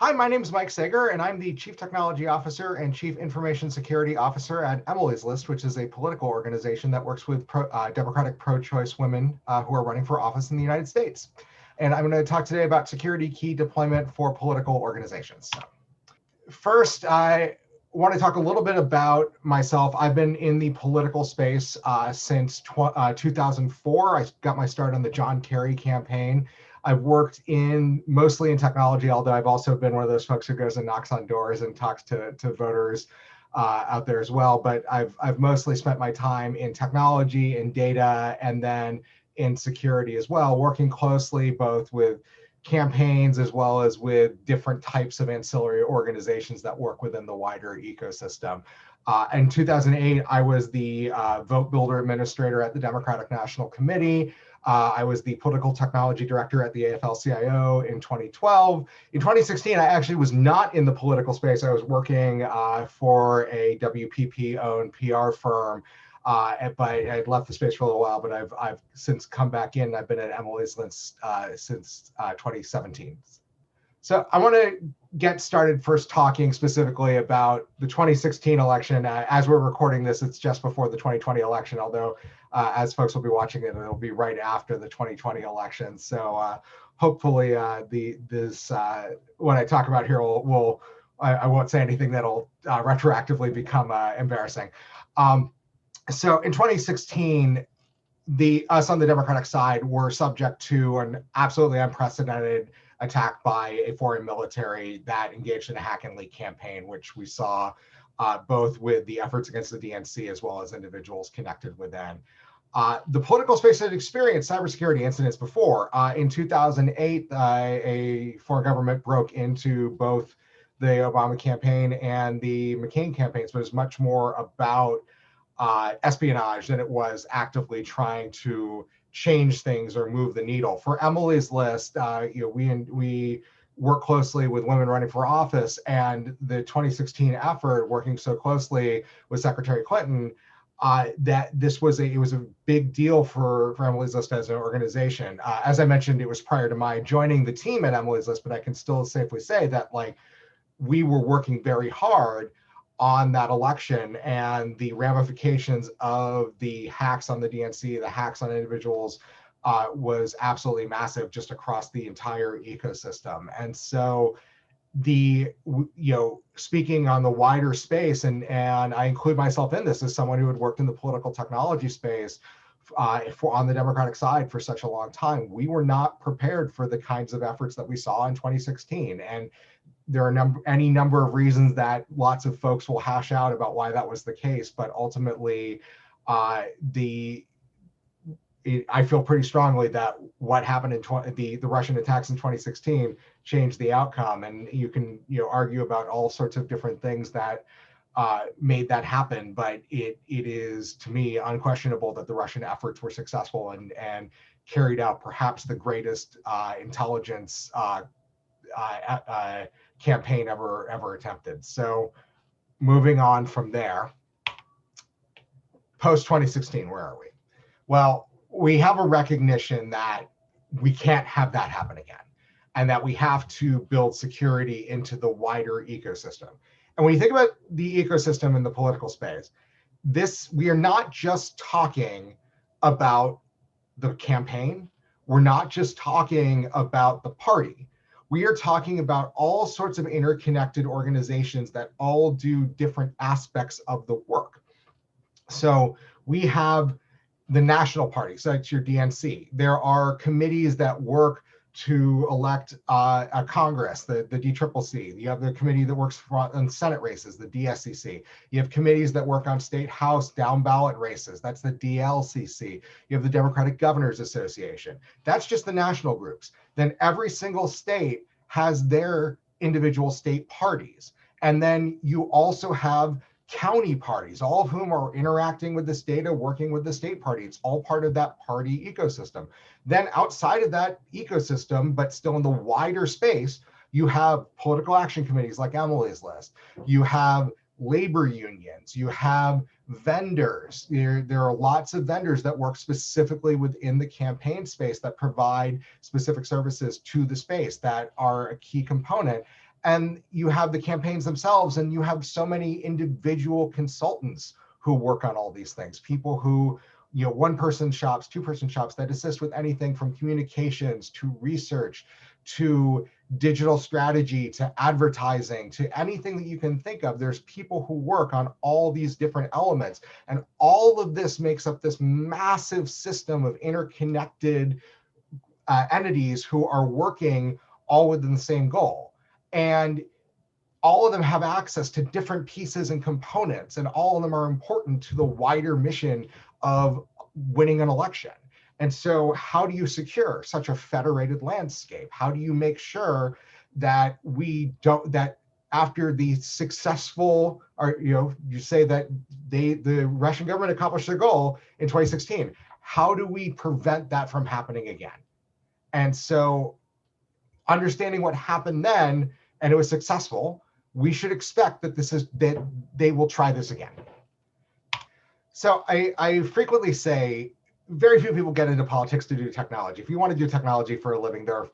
Hi, my name is Mike Sager, and I'm the Chief Technology Officer and Chief Information Security Officer at Emily's List, which is a political organization that works with Democratic pro-choice women who are running for office in the United States. And I'm going to talk today about security key deployment for political organizations. First, I want to talk a little bit about myself. I've been in the political space since 2004. I got my start on the John Kerry campaign. I've worked mostly in technology, although I've also been one of those folks who goes and knocks on doors and talks to voters out there as well. But I've mostly spent my time in technology and data, and then in security as well, working closely both with campaigns as well as with different types of ancillary organizations that work within the wider ecosystem. In 2008, I was the vote builder administrator at the Democratic National Committee. I was the political technology director at the AFL-CIO in 2012. In 2016, I actually was not in the political space. I was working for a WPP-owned PR firm. But I had left the space for a little while, but I've since come back in. I've been at Emily's List since 2017. So I want to get started first talking specifically about the 2016 election. As we're recording this, it's just before the 2020 election, although as folks will be watching it, it'll be right after the 2020 election. So hopefully what I talk about here I won't say anything that'll retroactively become embarrassing. So in 2016, us on the Democratic side were subject to an absolutely unprecedented attack by a foreign military that engaged in a hack and leak campaign, which we saw both with the efforts against the DNC as well as individuals connected within. The political space had experienced cybersecurity incidents before. In 2008, a foreign government broke into both the Obama campaign and the McCain campaigns, but it was much more about espionage than it was actively trying to change things or move the needle. For Emily's List, we work closely with women running for office, and the 2016 effort, working so closely with Secretary Clinton, that it was a big deal for Emily's List as an organization. As I mentioned, it was prior to my joining the team at Emily's List, but I can still safely say that we were working very hard on that election, and the ramifications of the hacks on the DNC, the hacks on individuals, was absolutely massive just across the entire ecosystem. And so speaking on the wider space, and I include myself in this as someone who had worked in the political technology space on the Democratic side for such a long time, we were not prepared for the kinds of efforts that we saw in 2016. And there are any number of reasons that lots of folks will hash out about why that was the case, but ultimately, I feel pretty strongly that what happened in the Russian attacks in 2016 changed the outcome. And you can argue about all sorts of different things that made that happen, but it is, to me, unquestionable that the Russian efforts were successful and carried out perhaps the greatest intelligence campaign ever attempted. So moving on from there, post 2016, where are we? Well, we have a recognition that we can't have that happen again, and that we have to build security into the wider ecosystem. And when you think about the ecosystem in the political space, we are not just talking about the campaign. We're not just talking about the party. We are talking about all sorts of interconnected organizations that all do different aspects of the work. So we have the national party, so that's your DNC. There are committees that work to elect a Congress, the DCCC. You have the committee that works on Senate races, the DSCC. You have committees that work on state house down ballot races. That's the DLCC. You have the Democratic Governors Association. That's just the national groups. Then every single state has their individual state parties. And then you also have county parties, all of whom are interacting with this data, working with the state party. It's all part of that party ecosystem. Then outside of that ecosystem, but still in the wider space, you have political action committees like Emily's List. You have labor unions. You have vendors. There are lots of vendors that work specifically within the campaign space that provide specific services to the space that are a key component. And you have the campaigns themselves, and you have so many individual consultants who work on all these things, people who, one-person shops, two-person shops that assist with anything from communications to research to digital strategy to advertising to anything that you can think of. There's people who work on all these different elements, and all of this makes up this massive system of interconnected entities who are working all within the same goal. And all of them have access to different pieces and components, and all of them are important to the wider mission of winning an election. And so how do you secure such a federated landscape? How do you make sure that that after the successful, or you say that the Russian government accomplished their goal in 2016, how do we prevent that from happening again? And so understanding what happened then, and it was successful, we should expect that they will try this again. So I frequently say, very few people get into politics to do technology. If you want to do technology for a living, there are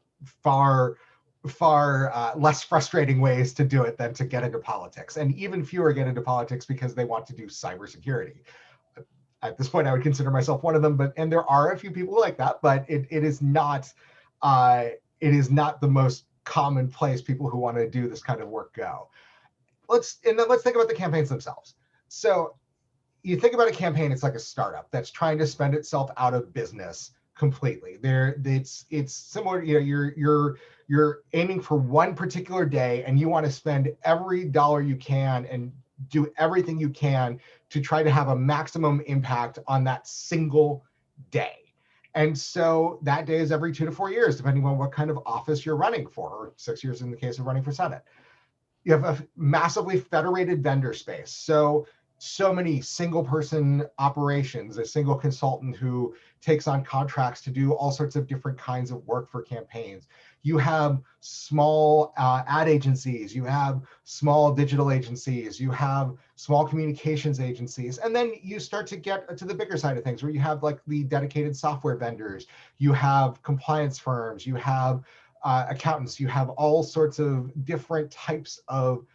far less frustrating ways to do it than to get into politics. And even fewer get into politics because they want to do cybersecurity. At this point, I would consider myself one of them, and there are a few people like that, but it is not the most common place people who want to do this kind of work go. Let's think about the campaigns themselves. So you think about a campaign, it's like a startup that's trying to spend itself out of business completely. It's similar, you're aiming for one particular day, and you want to spend every dollar you can and do everything you can to try to have a maximum impact on that single day. And so that day is every 2 to 4 years, depending on what kind of office you're running for, or 6 years in the case of running for Senate. You have a massively federated vendor space. So many single person operations, a single consultant who takes on contracts to do all sorts of different kinds of work for campaigns. You have small ad agencies, you have small digital agencies, you have small communications agencies, and then you start to get to the bigger side of things where you have like the dedicated software vendors, you have compliance firms, you have accountants, you have all sorts of different types of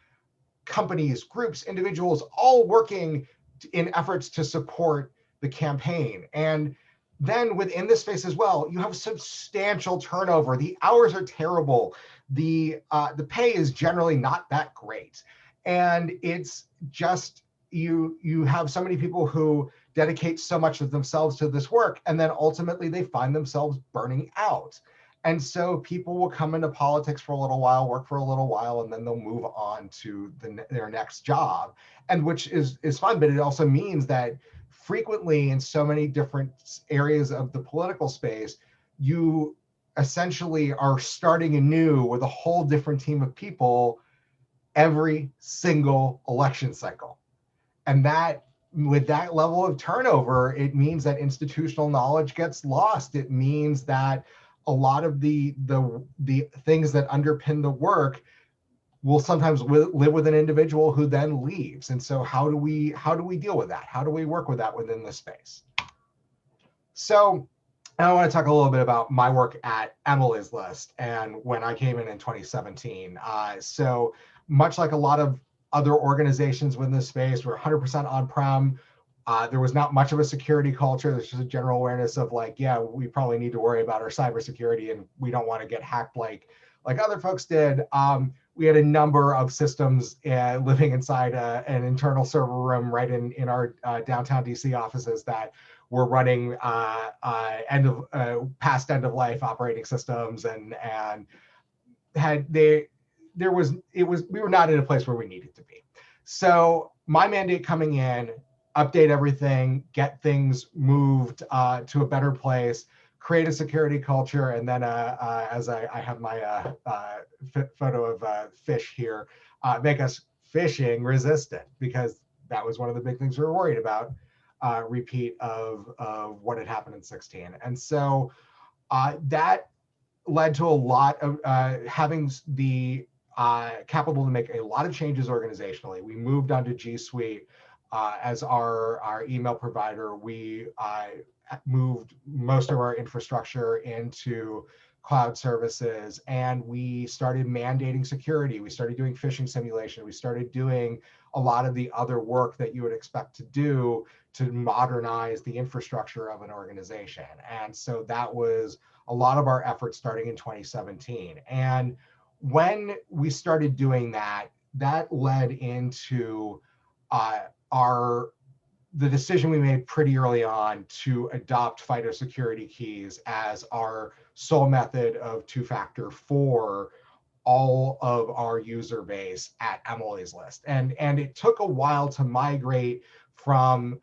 companies, groups, individuals, all working in efforts to support the campaign. And then within this space as well, you have substantial turnover. The hours are terrible. The pay is generally not that great. And it's just, you have so many people who dedicate so much of themselves to this work, and then ultimately they find themselves burning out. And so people will come into politics for a little while, work for a little while, and then they'll move on to their next job, and which is fun, but it also means that frequently in so many different areas of the political space, you essentially are starting anew with a whole different team of people every single election cycle. And that, with that level of turnover, it means that institutional knowledge gets lost. It means that a lot of the things that underpin the work will sometimes live with an individual who then leaves. And so how do we deal with that? How do we work with that within this space? So I want to talk a little bit about my work at Emily's List and when I came in 2017. So much like a lot of other organizations within this space, we're 100% on-prem. There was not much of a security culture. There's just a general awareness of like, yeah, we probably need to worry about our cybersecurity, and we don't want to get hacked like other folks did. We had a number of systems living inside an internal server room right in our downtown DC offices that were running past end of life operating systems, and we were not in a place where we needed to be. So my mandate coming in, update everything, get things moved to a better place, create a security culture, and then as I have my photo of fish here, make us phishing resistant, because that was one of the big things we were worried about, repeat of what had happened in 2016. And so that led to a lot of having the capital to make a lot of changes organizationally. We moved onto G Suite as our email provider. We moved most of our infrastructure into cloud services, and we started mandating security. We started doing phishing simulation. We started doing a lot of the other work that you would expect to do to modernize the infrastructure of an organization. And so that was a lot of our efforts starting in 2017. And when we started doing that, that led into the decision we made pretty early on to adopt FIDO security keys as our sole method of two-factor for all of our user base at Emily's List. And it took a while to migrate from,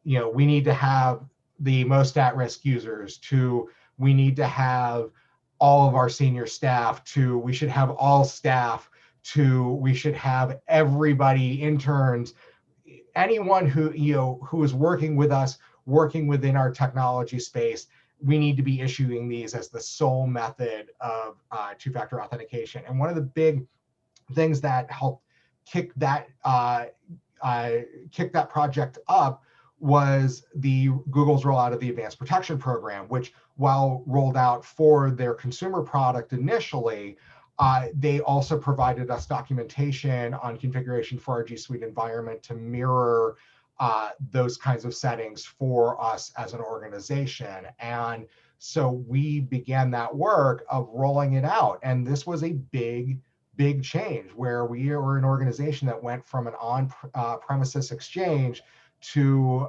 we need to have the most at-risk users to we need to have all of our senior staff to we should have all staff to we should have everybody, interns, anyone who who is working with us, working within our technology space. We need to be issuing these as the sole method of two-factor authentication. And one of the big things that helped kick that project up was the Google's rollout of the Advanced Protection Program, which, while rolled out for their consumer product initially, they also provided us documentation on configuration for our G Suite environment to mirror those kinds of settings for us as an organization. And so we began that work of rolling it out. And this was a big change, where we were an organization that went from an on-premises exchange to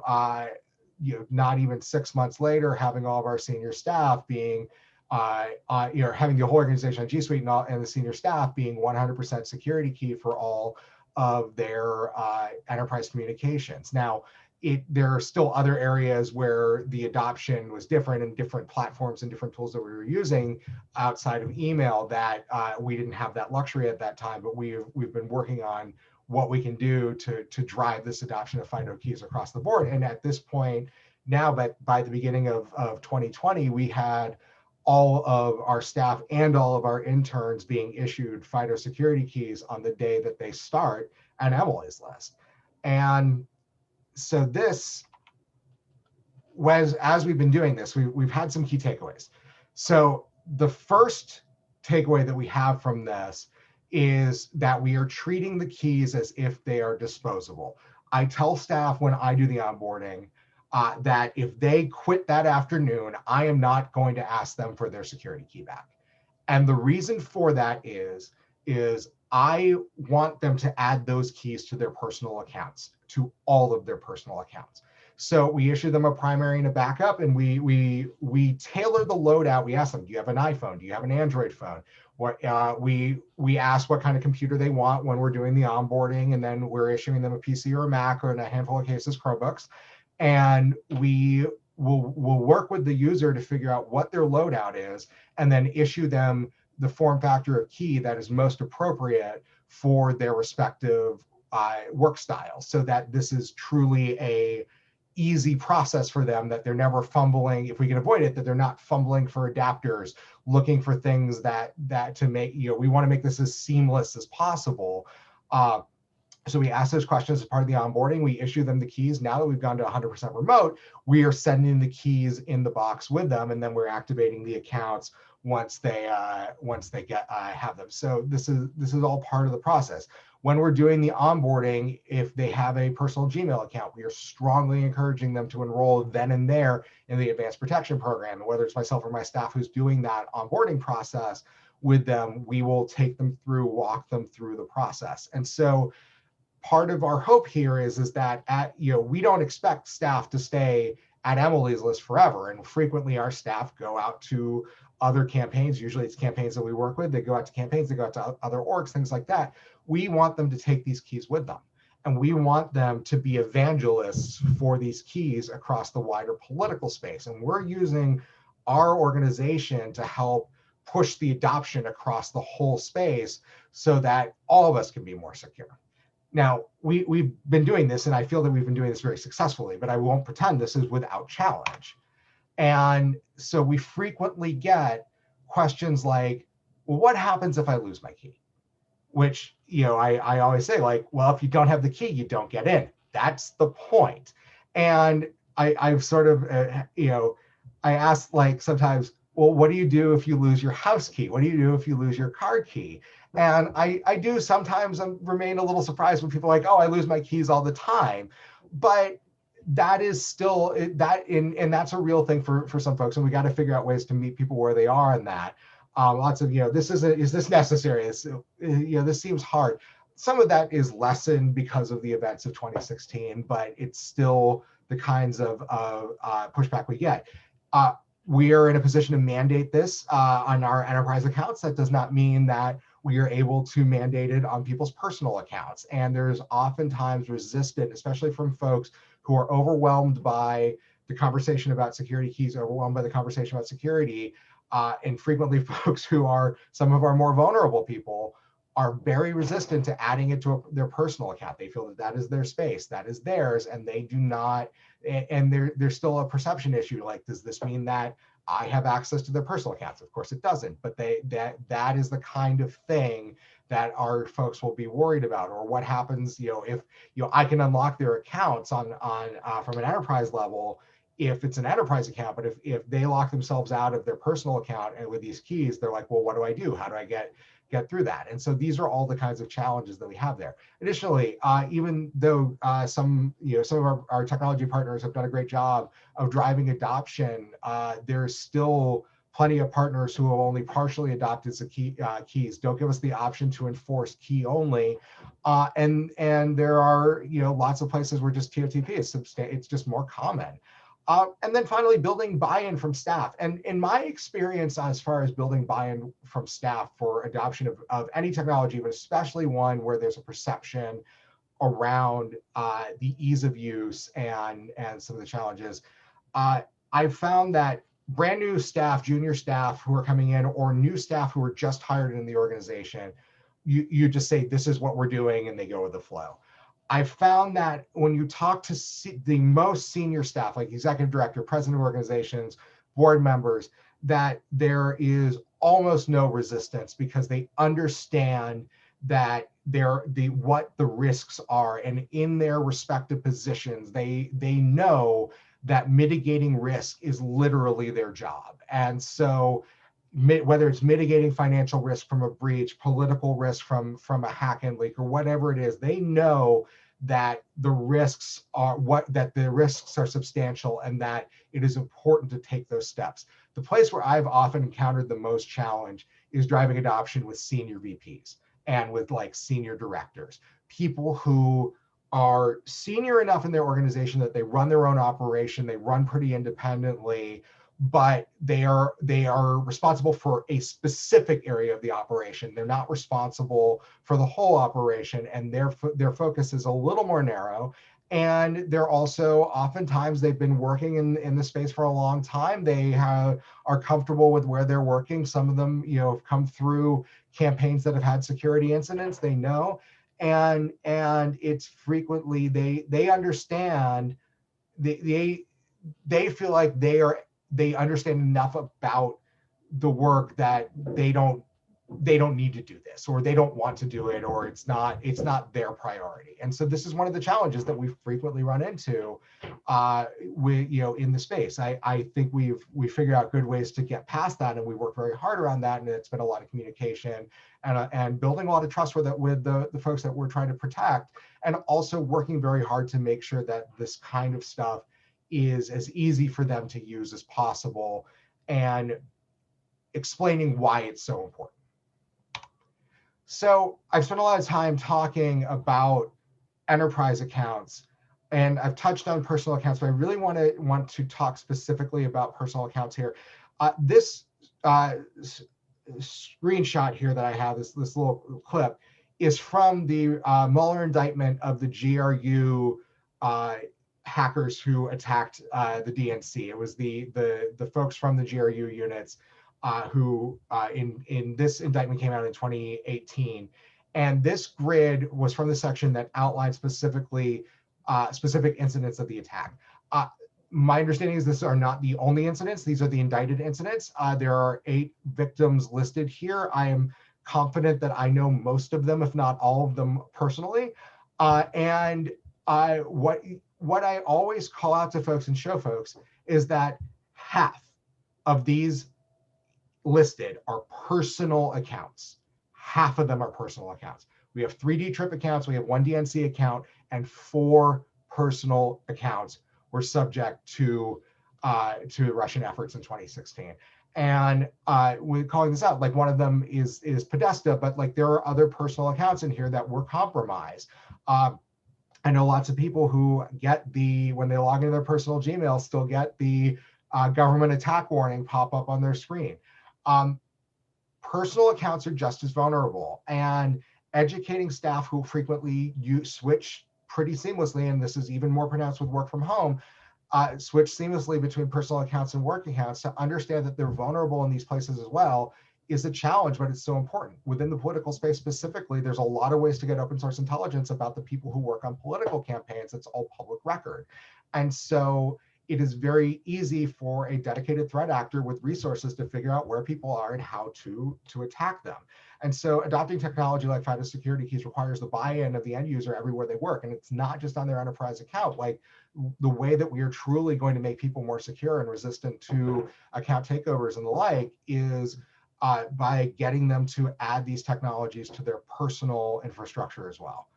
not even 6 months later having all of our senior staff being having the whole organization on G Suite and the senior staff being 100% security key for all of their enterprise communications. Now, there are still other areas where the adoption was different, and different platforms and different tools that we were using outside of email that we didn't have that luxury at that time. But we've been working on what we can do to drive this adoption of FIDO keys across the board. And at this point now, by the beginning of 2020, we had all of our staff and all of our interns being issued FIDO security keys on the day that they start at Emily's List. And so this was, as we've been doing this, we've had some key takeaways. So the first takeaway that we have from this is that we are treating the keys as if they are disposable. I tell staff when I do the onboarding that if they quit that afternoon, I am not going to ask them for their security key back. And the reason for that is I want them to add those keys to their personal accounts, to all of their personal accounts. So we issue them a primary and a backup, and we tailor the loadout. We ask them, do you have an iPhone? Do you have an Android phone? We ask what kind of computer they want when we're doing the onboarding, and then we're issuing them a PC or a Mac, or in a handful of cases, Chromebooks. And we will work with the user to figure out what their loadout is, and then issue them the form factor of key that is most appropriate for their respective work style, so that this is truly a easy process for them, that they're never fumbling, if we can avoid it, that they're not fumbling for adapters, looking for things that to make, we want to make this as seamless as possible. So we ask those questions as part of the onboarding. We issue them the keys. Now that we've gone to 100% remote, we are sending the keys in the box with them, and then we're activating the accounts once they get have them. So this is all part of the process. When we're doing the onboarding, if they have a personal Gmail account, we are strongly encouraging them to enroll then and there in the Advanced Protection Program. And whether it's myself or my staff who's doing that onboarding process with them, we will take them through, walk them through the process. And so part of our hope here is that we don't expect staff to stay at Emily's List forever. And frequently our staff go out to other campaigns. Usually it's campaigns that we work with. They go out to campaigns, they go out to other orgs, things like that. We want them to take these keys with them. And we want them to be evangelists for these keys across the wider political space. And we're using our organization to help push the adoption across the whole space so that all of us can be more secure. Now, we've been doing this, and I feel that we've been doing this very successfully, but I won't pretend this is without challenge. And so we frequently get questions like, well, what happens if I lose my key? Which, I always say, like, well, if you don't have the key, you don't get in. That's the point. And I've sort of, I ask, like, sometimes, well, what do you do if you lose your house key? What do you do if you lose your car key? And I do sometimes remain a little surprised when people are like, oh, I lose my keys all the time. But that is still and that's a real thing for some folks. And we got to figure out ways to meet people where they are in that. Lots of, is this necessary? This seems hard. Some of that is lessened because of the events of 2016, but it's still the kinds of pushback we get. We are in a position to mandate this on our enterprise accounts. That does not mean that we are able to mandate it on people's personal accounts. And there's oftentimes resistance, especially from folks who are overwhelmed by the conversation about security keys, overwhelmed by the conversation about security, and frequently folks who are some of our more vulnerable people are very resistant to adding it to their personal account. They feel that that is their space, that is theirs, and they do not, and there's still a perception issue. Like, does this mean that I have access to their personal accounts? Of course it doesn't, but that is the kind of thing that our folks will be worried about. Or what happens, if I can unlock their accounts on from an enterprise level, if it's an enterprise account, but if they lock themselves out of their personal account and with these keys, they're like, well, what do I do? How do I get through that? And so these are all the kinds of challenges that we have there. Additionally, even though some of our technology partners have done a great job of driving adoption, there's still plenty of partners who have only partially adopted the keys, don't give us the option to enforce key only. And there are lots of places where just TOTP it's just more common. And then finally, building buy-in from staff. And in my experience, as far as building buy-in from staff for adoption of any technology, but especially one where there's a perception around the ease of use and some of the challenges, I've found that brand new staff, junior staff who are coming in, or new staff who are just hired in the organization, you just say, this is what we're doing, and they go with the flow. I found that when you talk to the most senior staff, like executive director, president of organizations, board members, that there is almost no resistance because they understand that what the risks are, and in their respective positions, they know that mitigating risk is literally their job. And so whether it's mitigating financial risk from a breach, political risk from a hack and leak, or whatever it is, they know that the risks are substantial and that it is important to take those steps. The place where I've often encountered the most challenge is driving adoption with senior VPs and with like senior directors, people who are senior enough in their organization that they run their own operation, they run pretty independently, but they are responsible for a specific area of the operation. They're not responsible for the whole operation, and their focus is a little more narrow. And they're also, oftentimes, they've been working in the space for a long time. They are comfortable with where they're working. Some of them, have come through campaigns that have had security incidents. They know, and it's frequently they understand. They feel like they understand enough about the work that they don't need to do this, or they don't want to do it, or it's not their priority. And so this is one of the challenges that we frequently run into in the space. I think we figured out good ways to get past that, and we work very hard around that, and it's been a lot of communication and building a lot of trust with the folks that we're trying to protect, and also working very hard to make sure that this kind of stuff is as easy for them to use as possible, and explaining why it's so important. So I've spent a lot of time talking about enterprise accounts, and I've touched on personal accounts, but I really want to talk specifically about personal accounts here. This screenshot here that I have, this little clip, is from the Mueller indictment of the GRU hackers who attacked the DNC. It was the folks from the GRU units who in this indictment came out in 2018. And this grid was from the section that outlined specifically specific incidents of the attack. My understanding is these are not the only incidents. These are the indicted incidents. There are 8 victims listed here. I am confident that I know most of them, if not all of them, personally. And what I always call out to folks and show folks is that half of these listed are personal accounts. Half of them are personal accounts. We have 3 DTrip accounts, we have 1 DNC account, and 4 personal accounts were subject to Russian efforts in 2016. And we're calling this out. Like, one of them is Podesta, but like there are other personal accounts in here that were compromised. I know lots of people who get when they log into their personal Gmail, still get the government attack warning pop up on their screen. Personal accounts are just as vulnerable, and educating staff who frequently switch pretty seamlessly, and this is even more pronounced with work from home, switch seamlessly between personal accounts and work accounts to understand that they're vulnerable in these places as well is a challenge, but it's so important. Within the political space specifically, there's a lot of ways to get open source intelligence about the people who work on political campaigns. It's all public record. And so it is very easy for a dedicated threat actor with resources to figure out where people are and how to attack them. And so adopting technology like FIDO security keys requires the buy-in of the end user everywhere they work. And it's not just on their enterprise account. Like, the way that we are truly going to make people more secure and resistant to account takeovers and the like is by getting them to add these technologies to their personal infrastructure as well.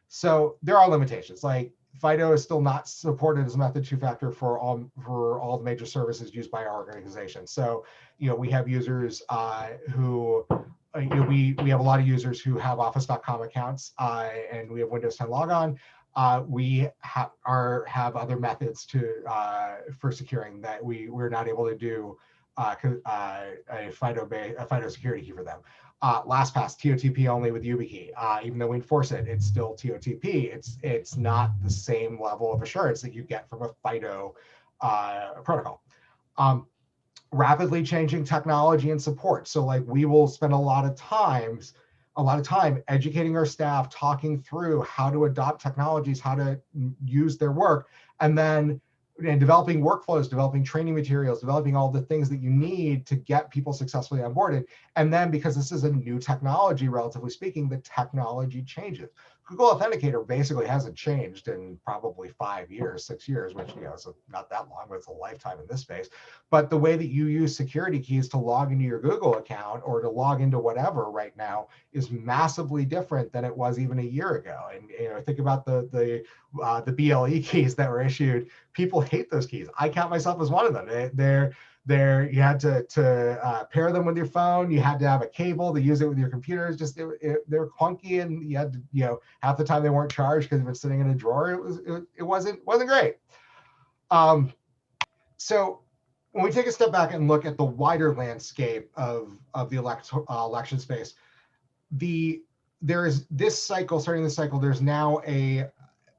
So there are limitations. Like, FIDO is still not supported as a method two-factor for all the major services used by our organization. So, we have users who, we have a lot of users who have office.com accounts, and we have Windows 10 logon. We have other methods for securing that we're not able to do a FIDO security key for them. LastPass, TOTP only with YubiKey. Even though we enforce it, it's still TOTP. It's not the same level of assurance that you get from a FIDO protocol. Rapidly changing technology and support. So like, we will spend a lot of time educating our staff, talking through how to adopt technologies, how to use their work, and then developing workflows, developing training materials, developing all the things that you need to get people successfully onboarded. And then, because this is a new technology, relatively speaking, the technology changes. Google Authenticator basically hasn't changed in probably 5 years, 6 years, which is not that long, but it's a lifetime in this space. But the way that you use security keys to log into your Google account or to log into whatever right now is massively different than it was even a year ago. And think about the BLE keys that were issued. People hate those keys. I count myself as one of them. You had to pair them with your phone. You had to have a cable to use it with your computers. Just they're clunky, and you had to, half the time they weren't charged because they've been sitting in a drawer. It wasn't great. So when we take a step back and look at the wider landscape of the election space, there is this cycle, starting this cycle, there's now a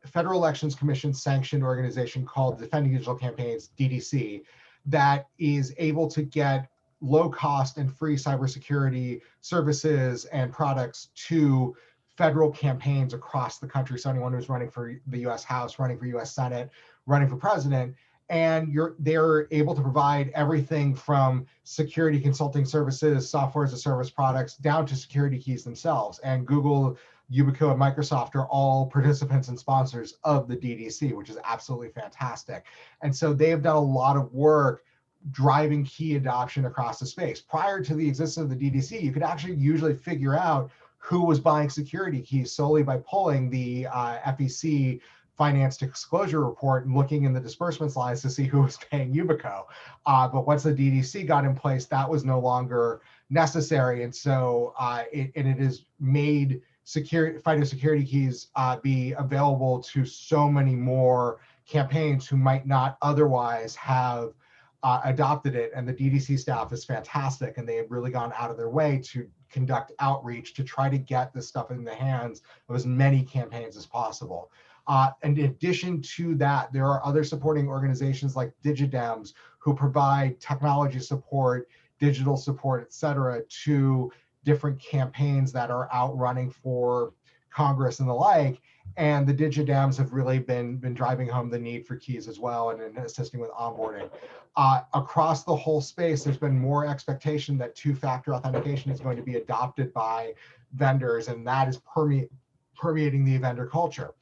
Federal Elections Commission sanctioned organization called Defending Digital Campaigns, DDC, that is able to get low cost and free cybersecurity services and products to federal campaigns across the country. So anyone who's running for the US House, running for US Senate, running for president, and they're able to provide everything from security consulting services, software as a service products, down to security keys themselves. And Google, Yubico, and Microsoft are all participants and sponsors of the DDC, which is absolutely fantastic. And so they have done a lot of work driving key adoption across the space. Prior to the existence of the DDC, you could actually usually figure out who was buying security keys solely by pulling the FEC finance disclosure report and looking in the disbursements lines to see who was paying Yubico. But once the DDC got in place, that was no longer necessary. And so it has made FIDO security keys be available to so many more campaigns who might not otherwise have adopted it. And the DDC staff is fantastic, and they have really gone out of their way to conduct outreach to try to get this stuff in the hands of as many campaigns as possible. And in addition to that, there are other supporting organizations like DigiDems who provide technology support, digital support, et cetera, to different campaigns that are out running for Congress and the like. And the DigiDems have really been driving home the need for keys as well, and assisting with onboarding. Across the whole space, there's been more expectation that two-factor authentication is going to be adopted by vendors, and that is permeating the vendor culture.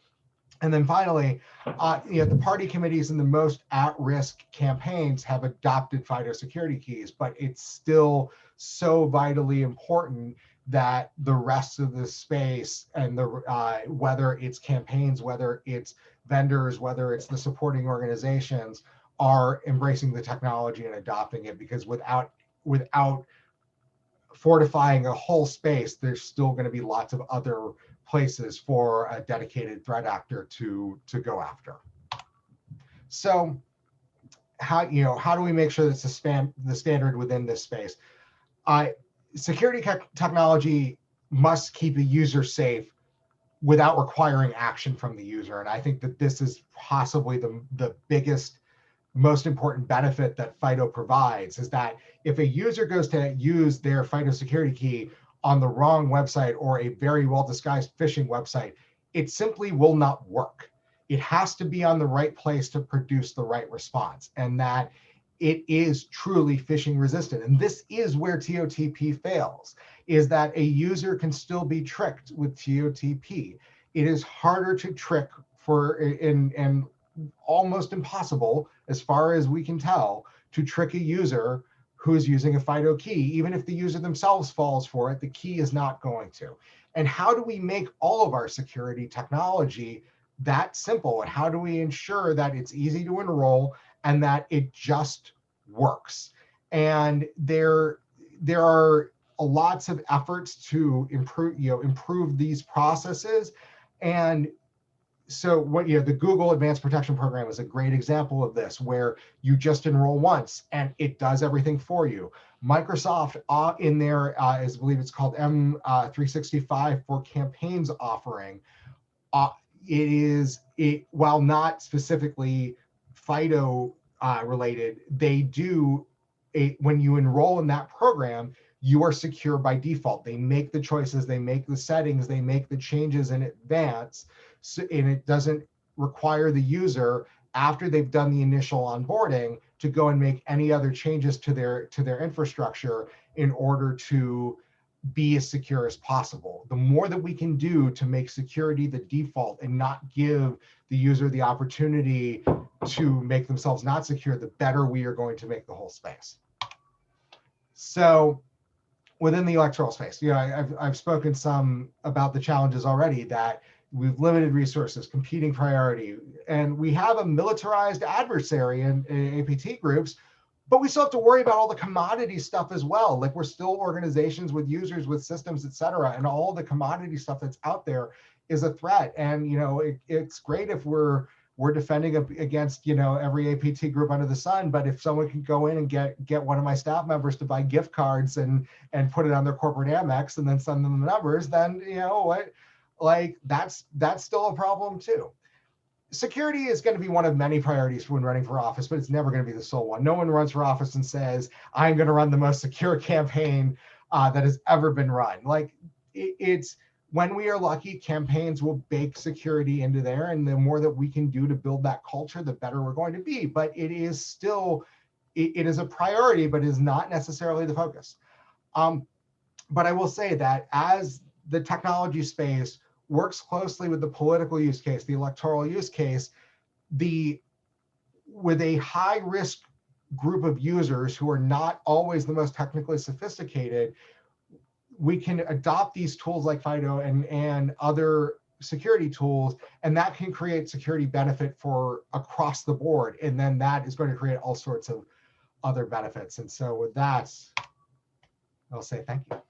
And then finally, the party committees in the most at-risk campaigns have adopted FIDO security keys, but it's still so vitally important that the rest of the space and the whether it's campaigns, whether it's vendors, whether it's the supporting organizations, are embracing the technology and adopting it, because without fortifying a whole space, there's still going to be lots of other places for a dedicated threat actor to go after. So how do we make sure that's the standard within this space? Security technology must keep a user safe without requiring action from the user. And I think that this is possibly the biggest, most important benefit that FIDO provides, is that if a user goes to use their FIDO security key on the wrong website or a very well-disguised phishing website, it simply will not work. It has to be on the right place to produce the right response, and that it is truly phishing resistant. And this is where TOTP fails, is that a user can still be tricked with TOTP. It is harder to trick and almost impossible, as far as we can tell, to trick a user who is using a FIDO key. Even if the user themselves falls for it, the key is not going to. And how do we make all of our security technology that simple? And how do we ensure that it's easy to enroll and that it just works? And there are lots of efforts to improve these processes. And so the Google Advanced Protection Program is a great example of this, where you just enroll once and it does everything for you. Microsoft in their, I believe it's called M365 for Campaigns offering, while not specifically FIDO related, they do, when you enroll in that program, you are secure by default. They make the choices, they make the settings, they make the changes in advance, and it doesn't require the user, after they've done the initial onboarding, to go and make any other changes to their infrastructure in order to be as secure as possible. The more that we can do to make security the default and not give the user the opportunity to make themselves not secure, the better we are going to make the whole space. So within the electoral space, I've spoken some about the challenges already, that we've limited resources, competing priority, and we have a militarized adversary in APT groups, but we still have to worry about all the commodity stuff as well. Like, we're still organizations with users, with systems, et cetera, and all the commodity stuff that's out there is a threat. And it's great if we're defending against every APT group under the sun, but if someone can go in and get one of my staff members to buy gift cards and put it on their corporate Amex and then send them the numbers, then that's still a problem too. Security is going to be one of many priorities when running for office, but it's never going to be the sole one. No one runs for office and says, I'm going to run the most secure campaign that has ever been run. It's when we are lucky, campaigns will bake security into there, and the more that we can do to build that culture, the better we're going to be. But it is still, it is a priority, but is not necessarily the focus. But I will say that as the technology space works closely with the political use case, the electoral use case, with a high risk group of users who are not always the most technically sophisticated, we can adopt these tools like FIDO and other security tools, and that can create security benefit for across the board. And then that is going to create all sorts of other benefits. And so with that, I'll say thank you.